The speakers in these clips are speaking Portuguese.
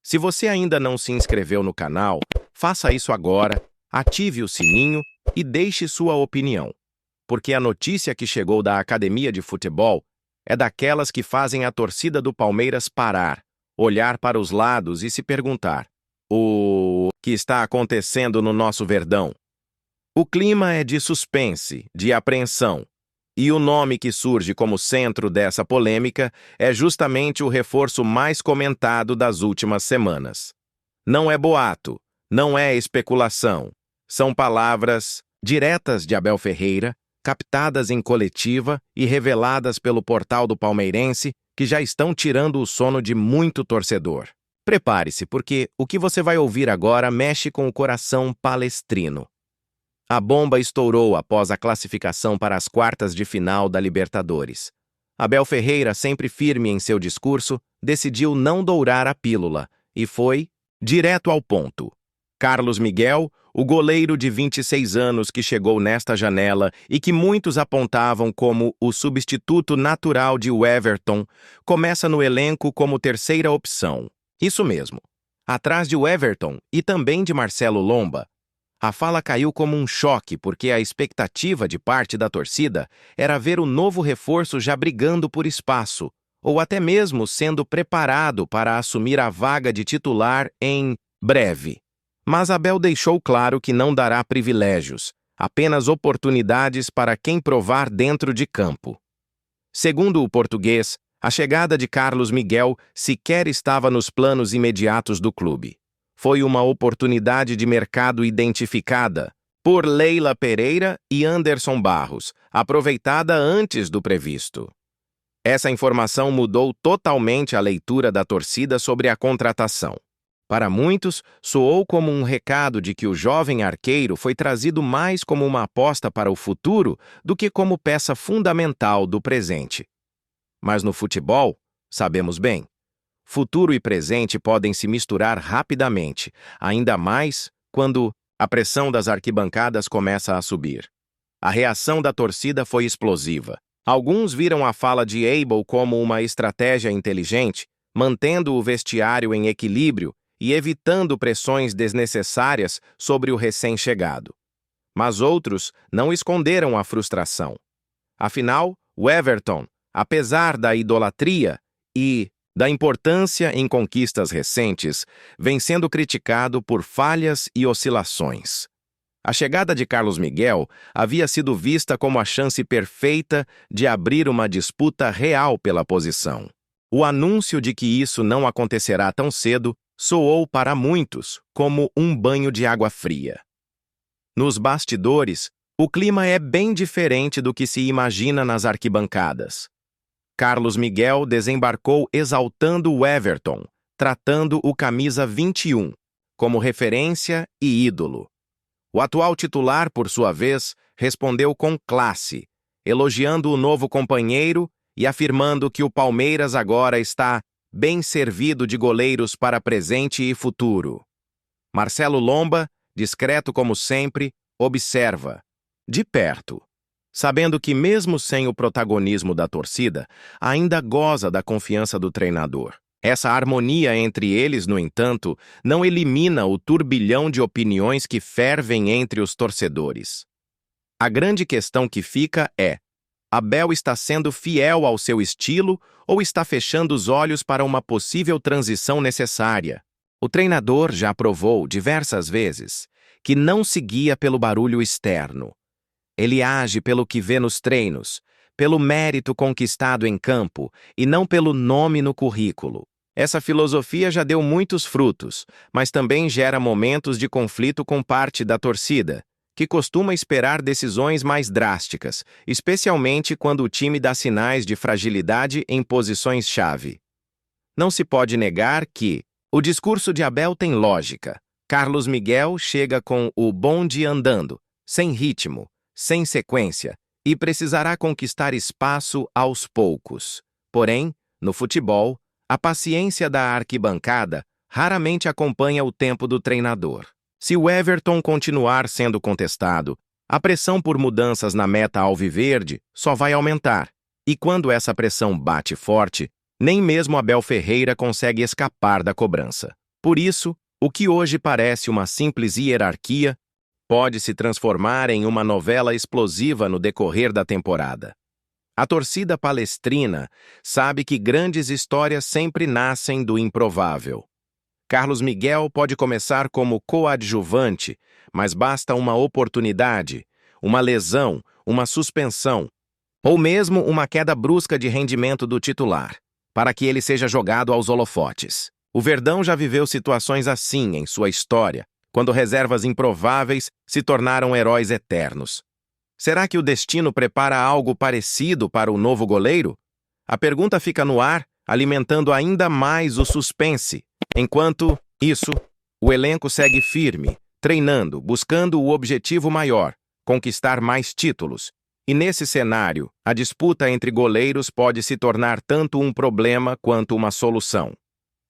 Se você ainda não se inscreveu no canal, faça isso agora, ative o sininho e deixe sua opinião, porque a notícia que chegou da Academia de Futebol é daquelas que fazem a torcida do Palmeiras parar, olhar para os lados e se perguntar: o que está acontecendo no nosso Verdão? O clima é de suspense, de apreensão, e o nome que surge como centro dessa polêmica é justamente o reforço mais comentado das últimas semanas. Não é boato, não é especulação. São palavras diretas de Abel Ferreira, captadas em coletiva e reveladas pelo portal do Palmeirense, que já estão tirando o sono de muito torcedor. Prepare-se, porque o que você vai ouvir agora mexe com o coração palestrino. A bomba estourou após a classificação para as quartas de final da Libertadores. Abel Ferreira, sempre firme em seu discurso, decidiu não dourar a pílula e foi direto ao ponto. Carlos Miguel, o goleiro de 26 anos que chegou nesta janela e que muitos apontavam como o substituto natural de Everton, começa no elenco como terceira opção. Isso mesmo, atrás de Everton e também de Marcelo Lomba. A fala caiu como um choque porque a expectativa de parte da torcida era ver o novo reforço já brigando por espaço, ou até mesmo sendo preparado para assumir a vaga de titular em breve. Mas Abel deixou claro que não dará privilégios, apenas oportunidades para quem provar dentro de campo. Segundo o português, a chegada de Carlos Miguel sequer estava nos planos imediatos do clube. Foi uma oportunidade de mercado identificada por Leila Pereira e Anderson Barros, aproveitada antes do previsto. Essa informação mudou totalmente a leitura da torcida sobre a contratação. Para muitos, soou como um recado de que o jovem arqueiro foi trazido mais como uma aposta para o futuro do que como peça fundamental do presente. Mas no futebol, sabemos bem, futuro e presente podem se misturar rapidamente, ainda mais quando a pressão das arquibancadas começa a subir. A reação da torcida foi explosiva. Alguns viram a fala de Abel como uma estratégia inteligente, mantendo o vestiário em equilíbrio e evitando pressões desnecessárias sobre o recém-chegado. Mas outros não esconderam a frustração. Afinal, o Everton, apesar da idolatria e da importância em conquistas recentes, vem sendo criticado por falhas e oscilações. A chegada de Carlos Miguel havia sido vista como a chance perfeita de abrir uma disputa real pela posição. O anúncio de que isso não acontecerá tão cedo soou para muitos como um banho de água fria. Nos bastidores, o clima é bem diferente do que se imagina nas arquibancadas. Carlos Miguel desembarcou exaltando o Everton, tratando o camisa 21 como referência e ídolo. O atual titular, por sua vez, respondeu com classe, elogiando o novo companheiro e afirmando que o Palmeiras agora está bem servido de goleiros para presente e futuro. Marcelo Lomba, discreto como sempre, observa, de perto, sabendo que mesmo sem o protagonismo da torcida, ainda goza da confiança do treinador. Essa harmonia entre eles, no entanto, não elimina o turbilhão de opiniões que fervem entre os torcedores. A grande questão que fica é: Abel está sendo fiel ao seu estilo ou está fechando os olhos para uma possível transição necessária? O treinador já provou diversas vezes que não se guia pelo barulho externo. Ele age pelo que vê nos treinos, pelo mérito conquistado em campo e não pelo nome no currículo. Essa filosofia já deu muitos frutos, mas também gera momentos de conflito com parte da torcida, que costuma esperar decisões mais drásticas, especialmente quando o time dá sinais de fragilidade em posições-chave. Não se pode negar que o discurso de Abel tem lógica. Carlos Miguel chega com o bonde andando, sem ritmo, sem sequência, e precisará conquistar espaço aos poucos. Porém, no futebol, a paciência da arquibancada raramente acompanha o tempo do treinador. Se o Everton continuar sendo contestado, a pressão por mudanças na meta alviverde só vai aumentar. E quando essa pressão bate forte, nem mesmo Abel Ferreira consegue escapar da cobrança. Por isso, o que hoje parece uma simples hierarquia pode se transformar em uma novela explosiva no decorrer da temporada. A torcida palestrina sabe que grandes histórias sempre nascem do improvável. Carlos Miguel pode começar como coadjuvante, mas basta uma oportunidade, uma lesão, uma suspensão, ou mesmo uma queda brusca de rendimento do titular, para que ele seja jogado aos holofotes. O Verdão já viveu situações assim em sua história, quando reservas improváveis se tornaram heróis eternos. Será que o destino prepara algo parecido para o novo goleiro? A pergunta fica no ar, alimentando ainda mais o suspense. Enquanto isso, o elenco segue firme, treinando, buscando o objetivo maior, conquistar mais títulos. E nesse cenário, a disputa entre goleiros pode se tornar tanto um problema quanto uma solução.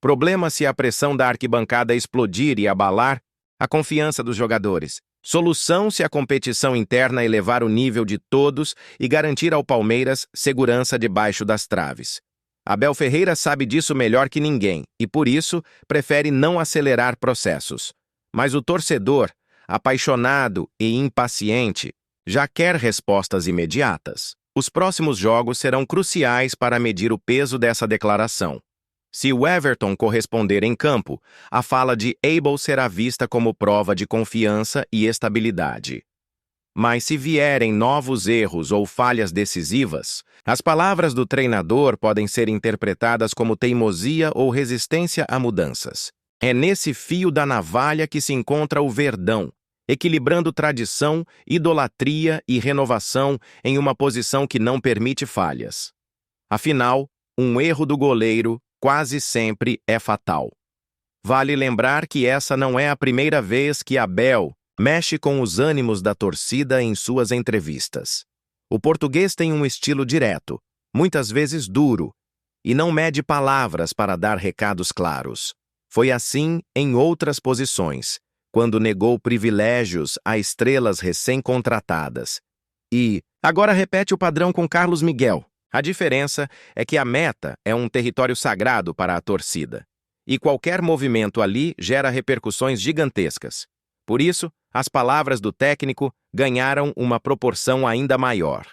Problema se a pressão da arquibancada explodir e abalar a confiança dos jogadores. Solução se a competição interna elevar o nível de todos e garantir ao Palmeiras segurança debaixo das traves. Abel Ferreira sabe disso melhor que ninguém e, por isso, prefere não acelerar processos. Mas o torcedor, apaixonado e impaciente, já quer respostas imediatas. Os próximos jogos serão cruciais para medir o peso dessa declaração. Se o Everton corresponder em campo, a fala de Abel será vista como prova de confiança e estabilidade. Mas se vierem novos erros ou falhas decisivas, as palavras do treinador podem ser interpretadas como teimosia ou resistência a mudanças. É nesse fio da navalha que se encontra o Verdão, equilibrando tradição, idolatria e renovação em uma posição que não permite falhas. Afinal, um erro do goleiro quase sempre é fatal. Vale lembrar que essa não é a primeira vez que Abel mexe com os ânimos da torcida em suas entrevistas. O português tem um estilo direto, muitas vezes duro, e não mede palavras para dar recados claros. Foi assim em outras posições, quando negou privilégios a estrelas recém-contratadas. E agora repete o padrão com Carlos Miguel. A diferença é que a meta é um território sagrado para a torcida, e qualquer movimento ali gera repercussões gigantescas. Por isso, as palavras do técnico ganharam uma proporção ainda maior.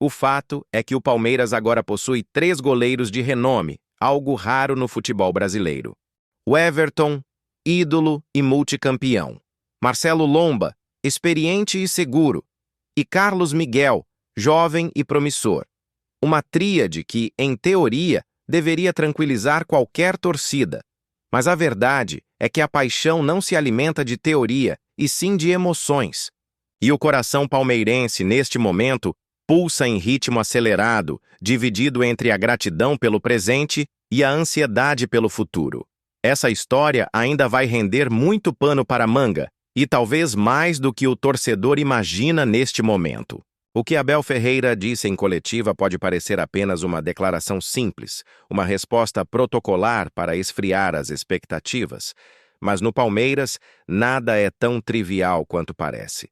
O fato é que o Palmeiras agora possui 3 goleiros de renome, algo raro no futebol brasileiro. O Everton, ídolo e multicampeão. Marcelo Lomba, experiente e seguro. E Carlos Miguel, jovem e promissor. Uma tríade que, em teoria, deveria tranquilizar qualquer torcida. Mas a verdade é que a paixão não se alimenta de teoria, e sim de emoções. E o coração palmeirense, neste momento, pulsa em ritmo acelerado, dividido entre a gratidão pelo presente e a ansiedade pelo futuro. Essa história ainda vai render muito pano para a manga, e talvez mais do que o torcedor imagina neste momento. O que Abel Ferreira disse em coletiva pode parecer apenas uma declaração simples, uma resposta protocolar para esfriar as expectativas, mas no Palmeiras nada é tão trivial quanto parece.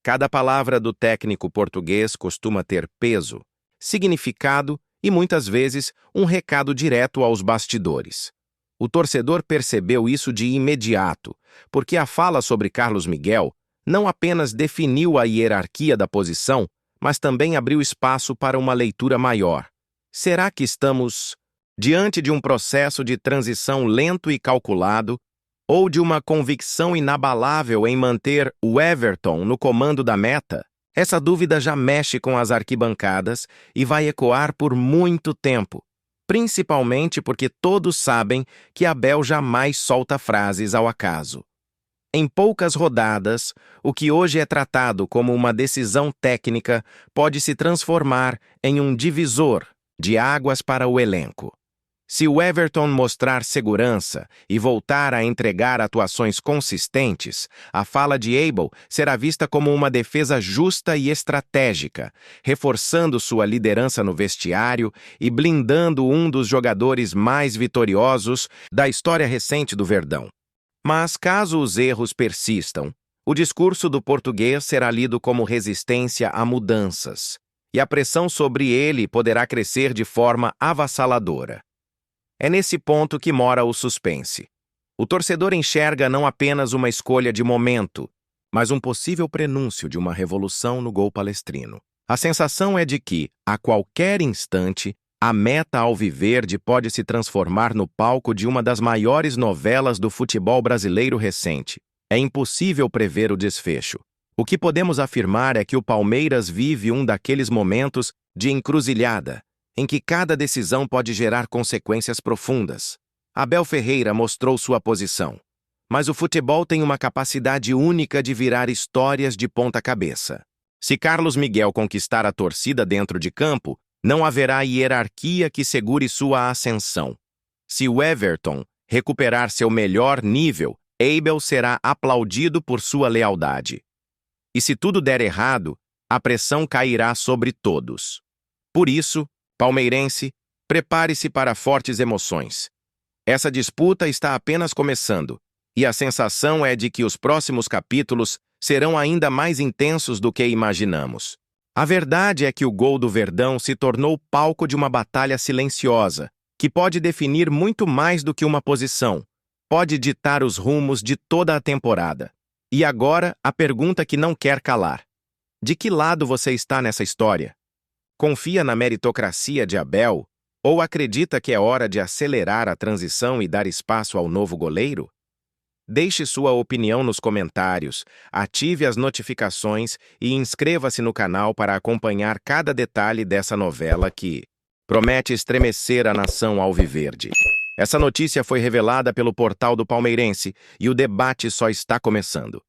Cada palavra do técnico português costuma ter peso, significado e muitas vezes um recado direto aos bastidores. O torcedor percebeu isso de imediato, porque a fala sobre Carlos Miguel não apenas definiu a hierarquia da posição, mas também abriu espaço para uma leitura maior. Será que estamos diante de um processo de transição lento e calculado, ou de uma convicção inabalável em manter o Everton no comando da meta? Essa dúvida já mexe com as arquibancadas e vai ecoar por muito tempo, principalmente porque todos sabem que Abel jamais solta frases ao acaso. Em poucas rodadas, o que hoje é tratado como uma decisão técnica pode se transformar em um divisor de águas para o elenco. Se o Everton mostrar segurança e voltar a entregar atuações consistentes, a fala de Abel será vista como uma defesa justa e estratégica, reforçando sua liderança no vestiário e blindando um dos jogadores mais vitoriosos da história recente do Verdão. Mas, caso os erros persistam, o discurso do português será lido como resistência a mudanças, e a pressão sobre ele poderá crescer de forma avassaladora. É nesse ponto que mora o suspense. O torcedor enxerga não apenas uma escolha de momento, mas um possível prenúncio de uma revolução no gol palestrino. A sensação é de que, a qualquer instante, a meta alviverde pode se transformar no palco de uma das maiores novelas do futebol brasileiro recente. É impossível prever o desfecho. O que podemos afirmar é que o Palmeiras vive um daqueles momentos de encruzilhada, em que cada decisão pode gerar consequências profundas. Abel Ferreira mostrou sua posição, mas o futebol tem uma capacidade única de virar histórias de ponta cabeça. Se Carlos Miguel conquistar a torcida dentro de campo, não haverá hierarquia que segure sua ascensão. Se o Everton recuperar seu melhor nível, Abel será aplaudido por sua lealdade. E se tudo der errado, a pressão cairá sobre todos. Por isso, palmeirense, prepare-se para fortes emoções. Essa disputa está apenas começando, e a sensação é de que os próximos capítulos serão ainda mais intensos do que imaginamos. A verdade é que o gol do Verdão se tornou palco de uma batalha silenciosa, que pode definir muito mais do que uma posição, pode ditar os rumos de toda a temporada. E agora, a pergunta que não quer calar. De que lado você está nessa história? Confia na meritocracia de Abel? Ou acredita que é hora de acelerar a transição e dar espaço ao novo goleiro? Deixe sua opinião nos comentários, ative as notificações e inscreva-se no canal para acompanhar cada detalhe dessa novela que promete estremecer a nação alviverde. Essa notícia foi revelada pelo portal do Palmeirense e o debate só está começando.